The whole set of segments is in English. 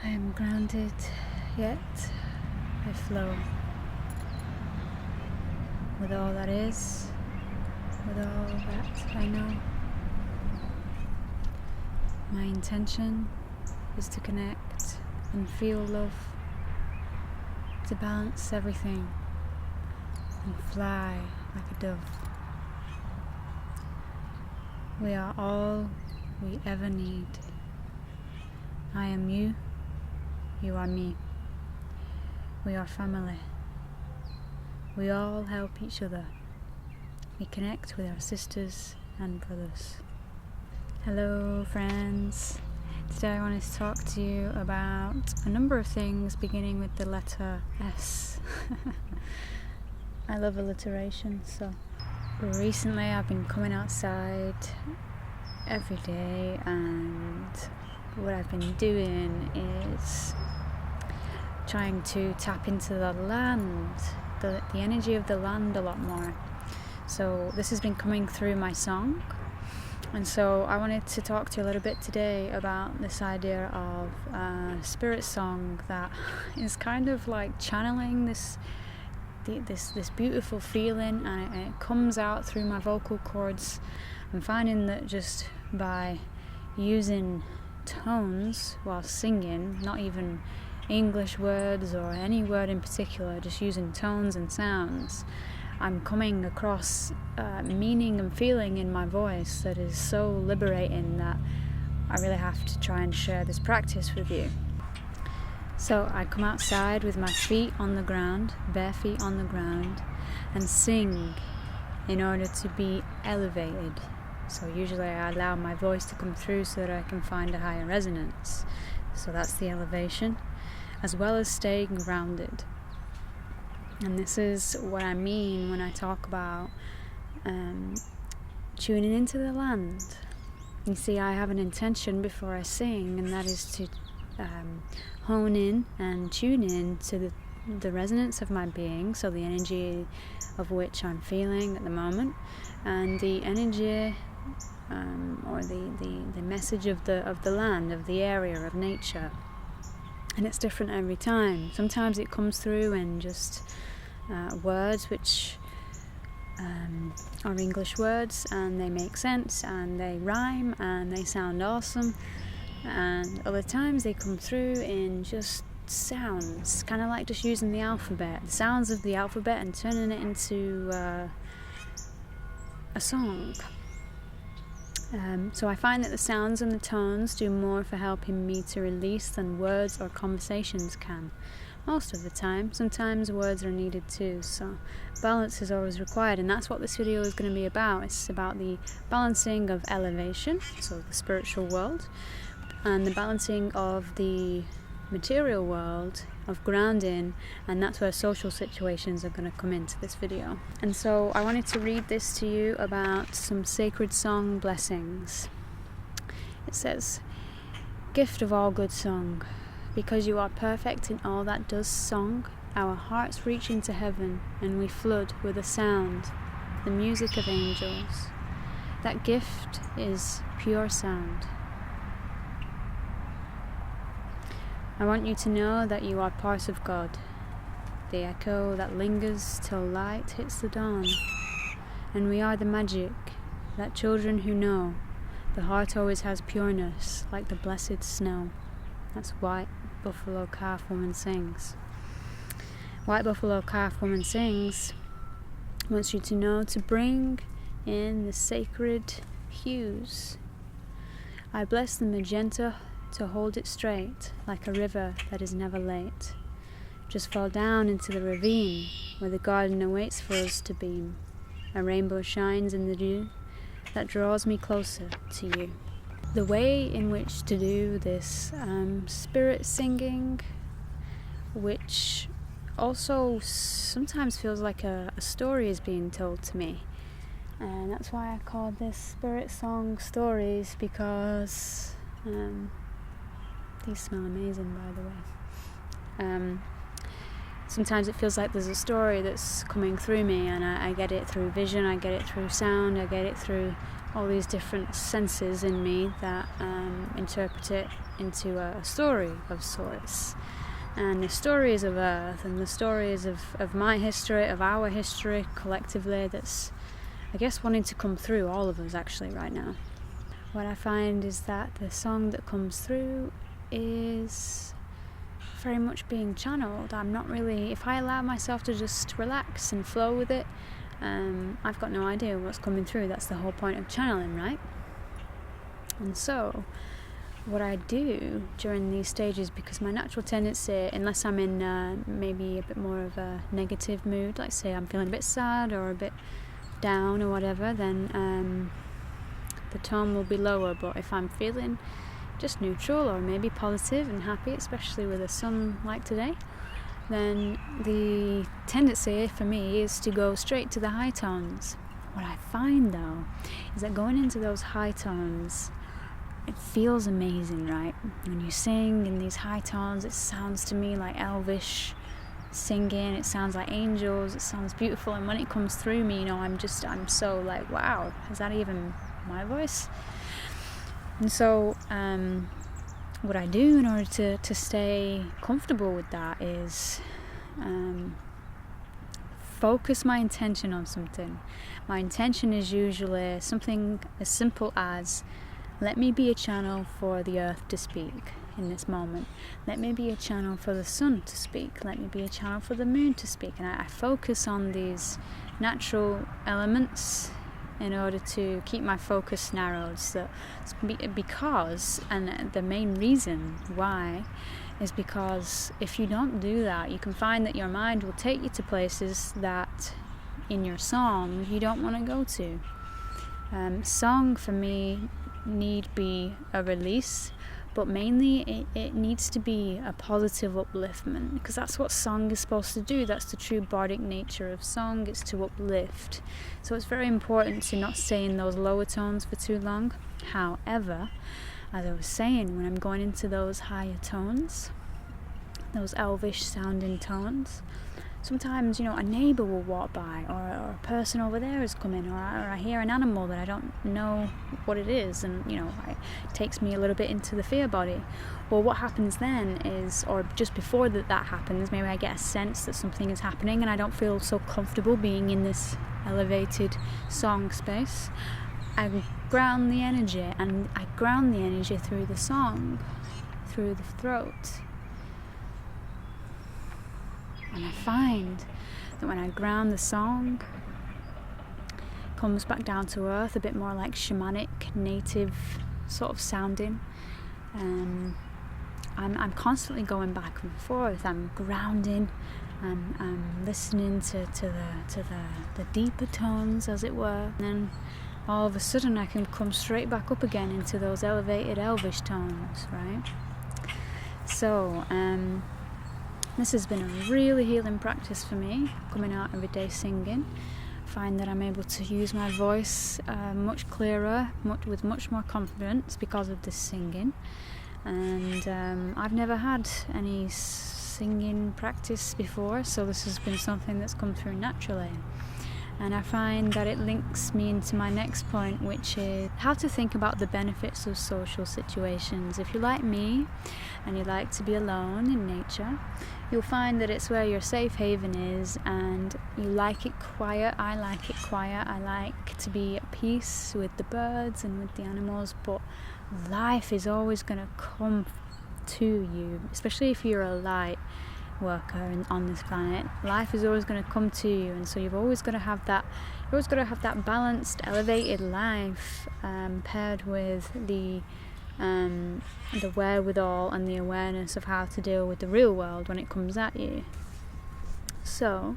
I am grounded, yet I flow with all that is, with all that I know. My intention is to connect and feel love, to balance everything and fly like a dove. We are all we ever need. I am you, you are me. We are family. We all help each other. We connect with our sisters and brothers. Hello friends. Today I wanted to talk to you about a number of things beginning with the letter S. I love alliteration, so recently I've been coming outside every day, and what I've been doing is trying to tap into the land, the energy of the land a lot more. So this has been coming through my song, and so I wanted to talk to you a little bit today about this idea of a spirit song that is kind of like channeling this beautiful feeling, and it comes out through my vocal cords. I'm finding that just by using tones while singing, not even English words or any word in particular, just using tones and sounds, I'm coming across meaning and feeling in my voice that is so liberating that I really have to try and share this practice with you. So I come outside with my feet on the ground, bare feet on the ground, and sing in order to be elevated. So usually I allow my voice to come through so that I can find a higher resonance. So that's the elevation, as well as staying grounded. And this is what I mean when I talk about tuning into the land. You see, I have an intention before I sing, and that is to hone in and tune in to the resonance of my being, so the energy of which I'm feeling at the moment, and the energy or the message of the land, of the area, of nature. And it's different every time. Sometimes it comes through in just words which are English words, and they make sense and they rhyme and they sound awesome, and other times they come through in just sounds, kind of like just using the alphabet, the sounds of the alphabet, and turning it into a song. So I find that the sounds and the tones do more for helping me to release than words or conversations can. Most of the time. Sometimes words are needed too, so balance is always required, and that's what this video is going to be about. It's about the balancing of elevation, so the spiritual world, and the balancing of the material world, of grounding, and that's where social situations are going to come into this video. And so I wanted to read this to you about some sacred song blessings. It says, "Gift of all good song, because you are perfect in all that does song, our hearts reach into heaven, and we flood with a sound, the music of angels. That gift is pure sound. I want you to know that you are part of God, the echo that lingers till light hits the dawn, and we are the magic, that children who know, the heart always has pureness, like the blessed snow." That's White Buffalo Calf Woman Sings. White Buffalo Calf Woman Sings wants you to know to bring in the sacred hues. I bless the magenta to hold it straight, like a river that is never late. Just fall down into the ravine where the garden awaits for us to beam. A rainbow shines in the dew that draws me closer to you. The way in which to do this spirit singing, which also sometimes feels like a story is being told to me, and that's why I call this spirit song stories, because these smell amazing, by the way. Sometimes it feels like there's a story that's coming through me, and I get it through vision, I get it through sound, I get it through all these different senses in me that interpret it into a story of sorts. And the stories of Earth and the stories of my history, of our history collectively, that's, I guess, wanting to come through all of us actually right now. What I find is that the song that comes through is very much being channeled. I'm not really, if I allow myself to just relax and flow with it, I've got no idea what's coming through. That's the whole point of channeling, right? And so what I do during these stages, because my natural tendency, unless I'm in maybe a bit more of a negative mood, like say I'm feeling a bit sad or a bit down or whatever, then the tone will be lower. But if I'm feeling just neutral or maybe positive and happy, especially with the sun like today, then the tendency for me is to go straight to the high tones. What I find though is that going into those high tones, it feels amazing, right? When you sing in these high tones, it sounds to me like elvish singing, it sounds like angels, it sounds beautiful, and when it comes through me, I'm so like, wow, is that even my voice? And so what I do in order to stay comfortable with that is focus my intention on something. My intention is usually something as simple as, let me be a channel for the earth to speak in this moment. Let me be a channel for the sun to speak. Let me be a channel for the moon to speak. And I focus on these natural elements in order to keep my focus narrowed. So because, and the main reason why, is because if you don't do that, you can find that your mind will take you to places that in your song you don't want to go to. Song for me need be a release, but mainly it needs to be a positive upliftment, because that's what song is supposed to do. That's the true bardic nature of song, it's to uplift. So it's very important to not stay in those lower tones for too long. However, as I was saying, when I'm going into those higher tones, those elvish sounding tones, sometimes, a neighbour will walk by, or a person over there is coming, or I hear an animal that I don't know what it is, and, it takes me a little bit into the fear body. Well, what happens then is, or just before that happens, maybe I get a sense that something is happening and I don't feel so comfortable being in this elevated song space. I ground the energy, and I ground the energy through the song, through the throat. And I find that when I ground the song, it comes back down to earth, a bit more like shamanic, native sort of sounding. I'm constantly going back and forth. I'm grounding. I'm listening to the deeper tones, as it were. And then all of a sudden, I can come straight back up again into those elevated elvish tones, right? So, this has been a really healing practice for me, coming out every day singing. I find that I'm able to use my voice much clearer, with much more confidence because of this singing. And I've never had any singing practice before, so this has been something that's come through naturally. And I find that it links me into my next point, which is how to think about the benefits of social situations. If you're like me and you like to be alone in nature, you'll find that it's where your safe haven is, and you like it quiet. I like it quiet. I like to be at peace with the birds and with the animals, but life is always going to come to you, especially if you're a light worker on this planet. Life is always going to come to you, and so you've always got to have that balanced, elevated life, paired with the wherewithal and the awareness of how to deal with the real world when it comes at you. So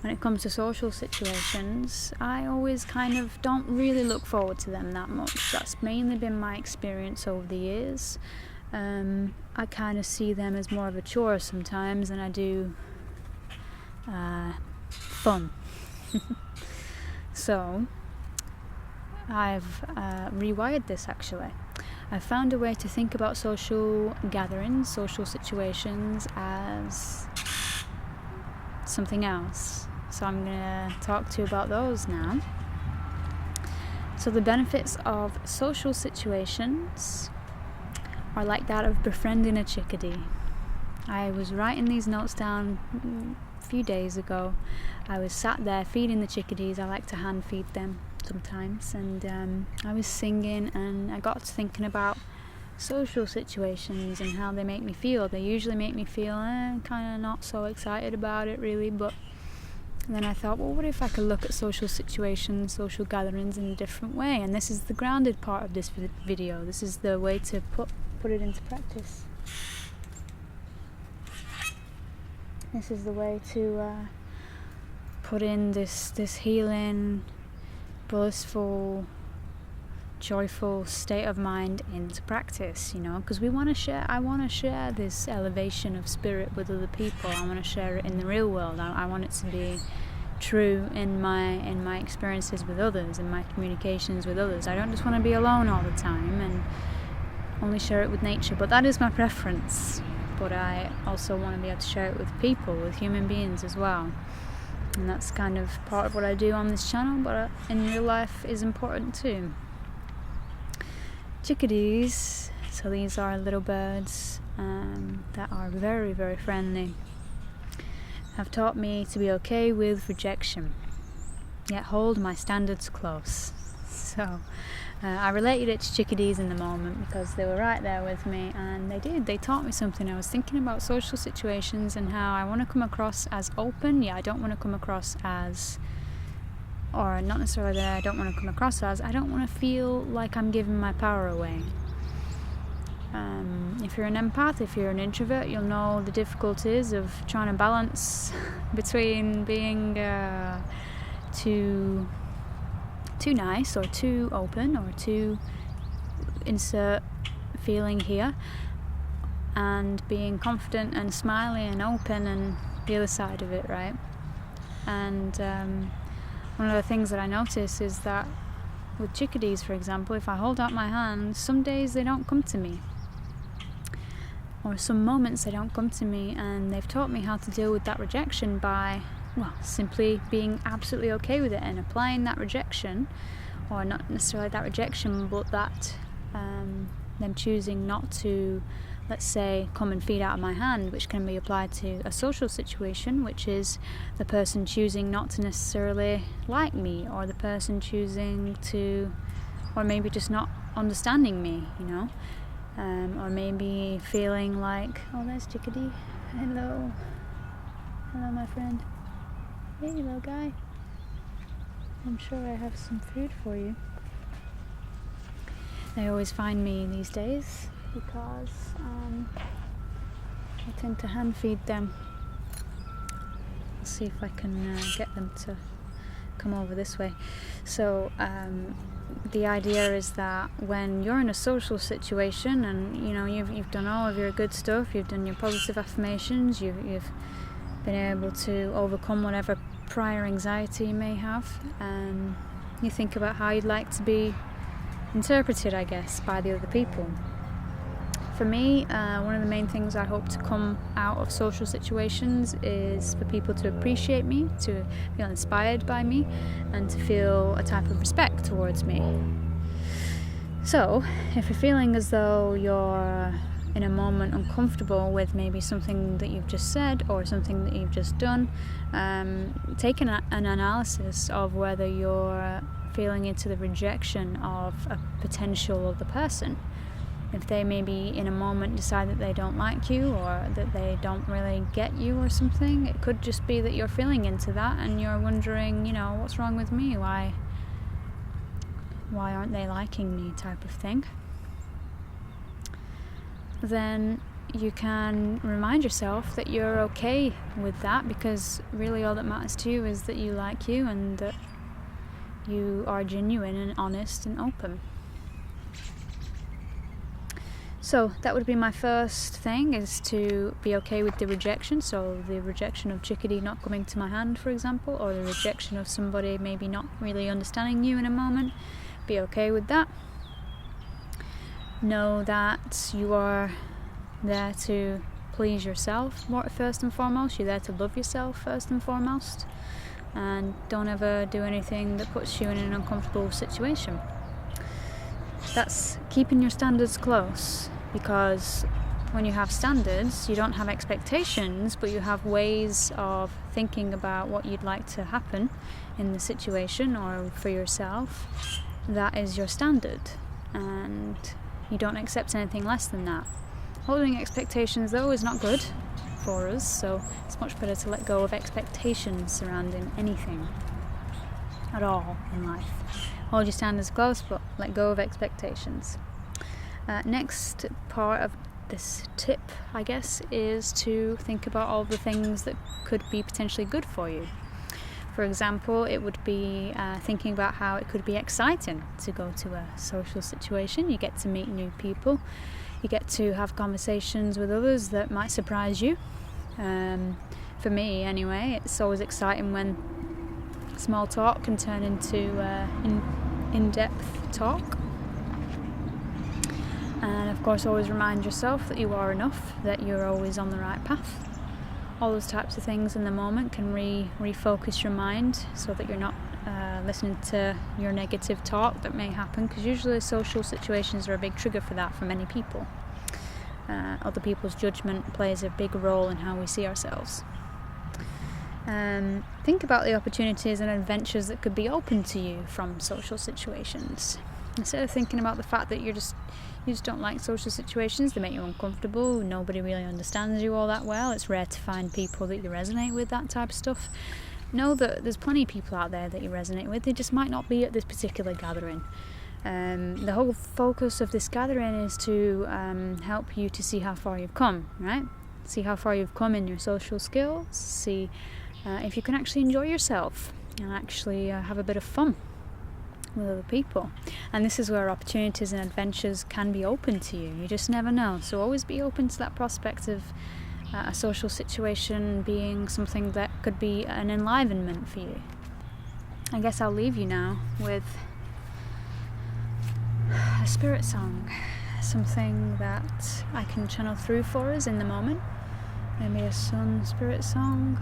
when it comes to social situations, I always kind of don't really look forward to them that much. That's mainly been my experience over the years. I kind of see them as more of a chore sometimes than I do fun. So I've rewired this actually. I've found a way to think about social gatherings, social situations as something else. So I'm going to talk to you about those now. So the benefits of social situations are like that of befriending a chickadee. I was writing these notes down a few days ago. I was sat there feeding the chickadees. I like to hand feed them sometimes, and I was singing, and I got to thinking about social situations and how they make me feel. They usually make me feel kind of not so excited about it really, but then I thought, well, what if I could look at social situations, social gatherings in a different way? And this is the grounded part of this video. This is the way to put it into practice. This is the way to put in this healing, blissful, joyful state of mind into practice, because I want to share this elevation of spirit with other people. I want to share it in the real world. I want it to be true in my experiences with others, in my communications with others. I don't just want to be alone all the time and only share it with nature, but that is my preference. But I also want to be able to share it with people, with human beings as well. And that's kind of part of what I do on this channel, but in real life is important too. Chickadees, so these are little birds that are very, very friendly, have taught me to be okay with rejection, yet hold my standards close. So I related it to chickadees in the moment because they were right there with me, and they taught me something. I was thinking about social situations and how I want to come across as open. I don't want to come across as, or not necessarily that I don't want to come across as, I don't want to feel like I'm giving my power away. If you're an empath, if you're an introvert, you'll know the difficulties of trying to balance between being too nice or too open or too insert feeling here, and being confident and smiley and open and the other side of it, right? And one of the things that I notice is that with chickadees, for example, if I hold out my hand, some days they don't come to me, or some moments they don't come to me, and they've taught me how to deal with that rejection by, simply being absolutely okay with it and applying that rejection, or not necessarily that rejection, but that them choosing not to, let's say, come and feed out of my hand, which can be applied to a social situation, which is the person choosing not to necessarily like me, or the person choosing to, or maybe just not understanding me, or maybe feeling like, oh, there's Chickadee. Hello, my friend. Hey, little guy. I'm sure I have some food for you. They always find me these days because I tend to hand feed them. I'll see if I can get them to come over this way. So the idea is that when you're in a social situation and you've done all of your good stuff, you've done your positive affirmations, you've been able to overcome whatever prior anxiety you may have, and you think about how you'd like to be interpreted, I guess, by the other people. For me, one of the main things I hope to come out of social situations is for people to appreciate me, to feel inspired by me, and to feel a type of respect towards me. So, if you're feeling as though you're in a moment uncomfortable with maybe something that you've just said or something that you've just done, take an analysis of whether you're feeling into the rejection of a potential other person. If they maybe in a moment decide that they don't like you or that they don't really get you or something, it could just be that you're feeling into that and you're wondering, what's wrong with me? Why aren't they liking me, type of thing. Then you can remind yourself that you're okay with that, because really all that matters to you is that you like you and that you are genuine and honest and open. So that would be my first thing, is to be okay with the rejection. So the rejection of Chickadee not coming to my hand, for example, or the rejection of somebody maybe not really understanding you in a moment. Be okay with that. Know that you are there to please yourself first and foremost. You're there to love yourself first and foremost. And don't ever do anything that puts you in an uncomfortable situation. that's keeping your standards close, because when you have standards, you don't have expectations, but you have ways of thinking about what you'd like to happen in the situation or for yourself. That is your standard, and you don't accept anything less than that. Holding expectations, though, is not good for us, so it's much better to let go of expectations surrounding anything at all in life. Hold your standards close, but let go of expectations. Next part of this tip, I guess, is to think about all the things that could be potentially good for you. For example, it would be thinking about how it could be exciting to go to a social situation. You get to meet new people. You get to have conversations with others that might surprise you. For me, anyway, it's always exciting when small talk can turn into in-depth talk. And of course, always remind yourself that you are enough, that you're always on the right path. All those types of things in the moment can refocus your mind so that you're not listening to your negative talk that may happen, because usually social situations are a big trigger for that for many people. Other people's judgment plays a big role in how we see ourselves. Think about the opportunities and adventures that could be open to you from social situations. Instead of thinking about the fact that you just don't like social situations, they make you uncomfortable, nobody really understands you all that well, it's rare to find people that you resonate with, that type of stuff. Know that there's plenty of people out there that you resonate with, they just might not be at this particular gathering. The whole focus of this gathering is to help you to see how far you've come, right? See how far you've come in your social skills, see if you can actually enjoy yourself and actually have a bit of fun with other people. And this is where opportunities and adventures can be open to you. You just never know. So always be open to that prospect of a social situation being something that could be an enlivenment for you. I guess I'll leave you now with a spirit song, something that I can channel through for us in the moment. Maybe a sun spirit song.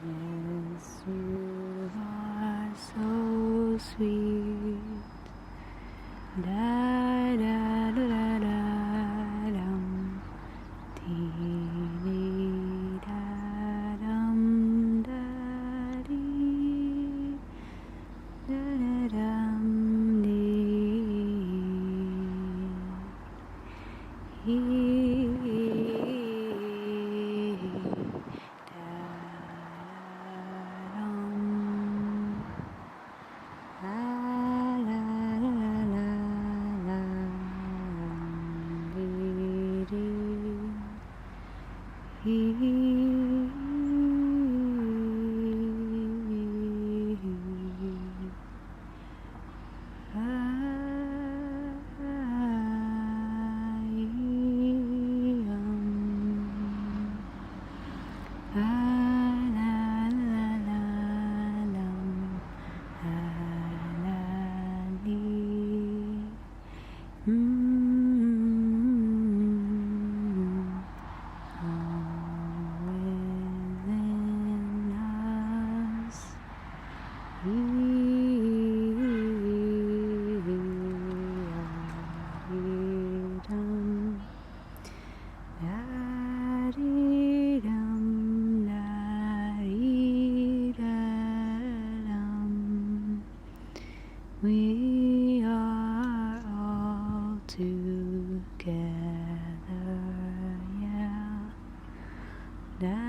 Yes, you are so sweet. Da da da da da dum. Da